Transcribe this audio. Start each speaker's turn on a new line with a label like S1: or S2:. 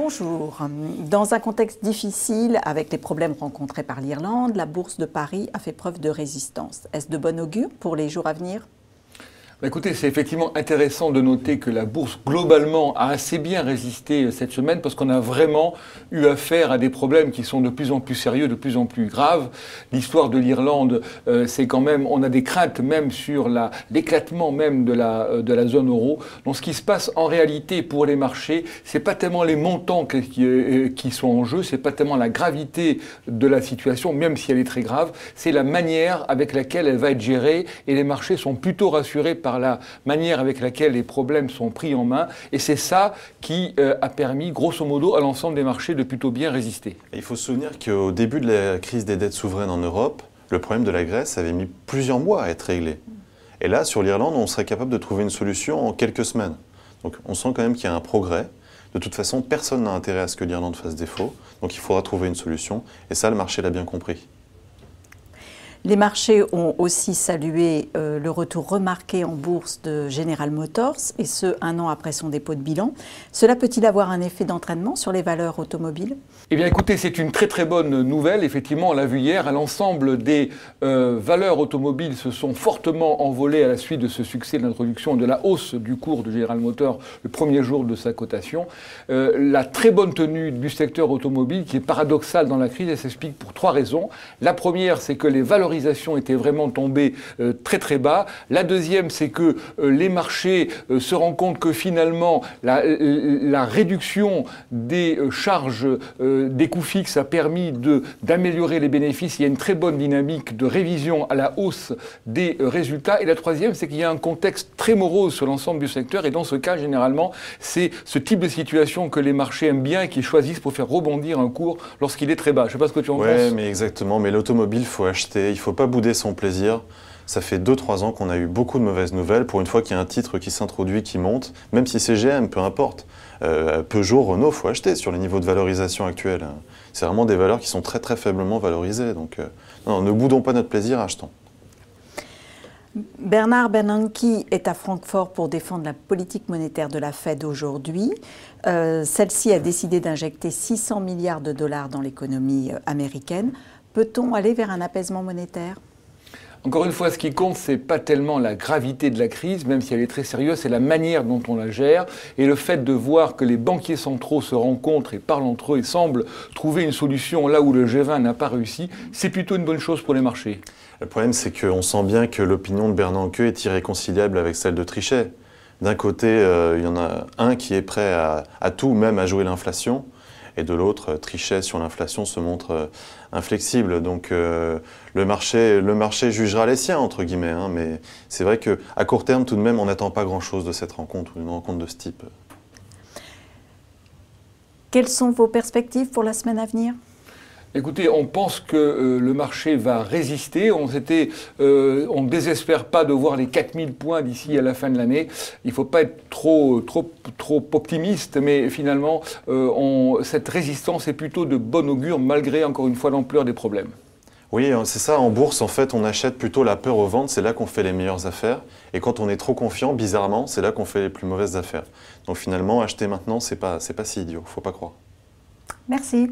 S1: Bonjour. Dans un contexte difficile, avec les problèmes rencontrés par l'Irlande, la Bourse de Paris a fait preuve de résistance. Est-ce de bon augure pour les jours à venir ?
S2: Écoutez, c'est effectivement intéressant de noter que la bourse, globalement, a assez bien résisté cette semaine parce qu'on a vraiment eu affaire à des problèmes qui sont de plus en plus sérieux, de plus en plus graves. L'histoire de l'Irlande, c'est quand même, on a des craintes même sur l'éclatement même de la zone euro. Donc ce qui se passe en réalité pour les marchés, c'est pas tellement les montants qui sont en jeu, c'est pas tellement la gravité de la situation, même si elle est très grave, c'est la manière avec laquelle elle va être gérée et les marchés sont plutôt rassurés par la manière avec laquelle les problèmes sont pris en main. Et c'est ça qui a permis, grosso modo, à l'ensemble des marchés de plutôt bien résister.
S3: Il faut se souvenir qu'au début de la crise des dettes souveraines en Europe, le problème de la Grèce avait mis plusieurs mois à être réglé. Et là, sur l'Irlande, on serait capable de trouver une solution en quelques semaines. Donc on sent quand même qu'il y a un progrès. De toute façon, personne n'a intérêt à ce que l'Irlande fasse défaut. Donc il faudra trouver une solution. Et ça, le marché l'a bien compris.
S1: Les marchés ont aussi salué le retour remarqué en bourse de General Motors, et ce, 1 an après son dépôt de bilan. Cela peut-il avoir un effet d'entraînement sur les valeurs automobiles ?
S2: Eh bien écoutez, c'est une très très bonne nouvelle. Effectivement, on l'a vu hier, l'ensemble des valeurs automobiles se sont fortement envolées à la suite de ce succès de l'introduction de la hausse du cours de General Motors le premier jour de sa cotation. La très bonne tenue du secteur automobile, qui est paradoxale dans la crise, elle s'explique pour 3 raisons. La première, c'est que les valorisations étaient vraiment tombées très très bas. La deuxième, c'est que les marchés se rendent compte que finalement la réduction des charges des coûts fixes a permis d'améliorer les bénéfices. Il y a une très bonne dynamique de révision à la hausse des résultats. Et la troisième, c'est qu'il y a un contexte très morose sur l'ensemble du secteur. Et dans ce cas, généralement, c'est ce type de situation que les marchés aiment bien et qu'ils choisissent pour faire rebondir un cours lorsqu'il est très bas. Je ne sais pas ce que tu en penses.
S3: Oui, mais exactement. Mais l'automobile, il faut acheter. Il ne faut pas bouder son plaisir. Ça fait 2-3 ans qu'on a eu beaucoup de mauvaises nouvelles. Pour une fois qu'il y a un titre qui s'introduit, qui monte, même si c'est GM, peu importe. Peugeot, Renault, il faut acheter sur les niveaux de valorisation actuels. C'est vraiment des valeurs qui sont très très faiblement valorisées. Donc non, ne boudons pas notre plaisir, achetons.
S1: Bernard Bernanke est à Francfort pour défendre la politique monétaire de la Fed aujourd'hui. Celle-ci a décidé d'injecter 600 milliards de dollars dans l'économie américaine. Peut-on aller vers un apaisement monétaire ?
S2: Encore une fois, ce qui compte, c'est pas tellement la gravité de la crise, même si elle est très sérieuse, c'est la manière dont on la gère. Et le fait de voir que les banquiers centraux se rencontrent et parlent entre eux et semblent trouver une solution là où le G20 n'a pas réussi, c'est plutôt une bonne chose pour les marchés.
S3: Le problème, c'est qu'on sent bien que l'opinion de Bernanke est irréconciliable avec celle de Trichet. D'un côté, il y en a un qui est prêt à tout, même à jouer l'inflation. Et de l'autre, Trichet sur l'inflation se montre inflexible. Donc le marché jugera les siens, entre guillemets. Hein, mais c'est vrai qu'à court terme, tout de même, on n'attend pas grand-chose de cette rencontre, ou d'une rencontre de ce type.
S1: Quelles sont vos perspectives pour la semaine à venir ?
S2: Écoutez, on pense que le marché va résister. On ne désespère pas de voir les 4000 points d'ici à la fin de l'année. Il ne faut pas être trop optimiste, mais finalement, cette résistance est plutôt de bon augure, malgré, encore une fois, l'ampleur des problèmes.
S3: Oui, c'est ça. En bourse, en fait, on achète plutôt la peur au ventre. C'est là qu'on fait les meilleures affaires. Et quand on est trop confiant, bizarrement, c'est là qu'on fait les plus mauvaises affaires. Donc finalement, acheter maintenant, c'est pas si idiot. Il ne faut pas croire.
S1: Merci.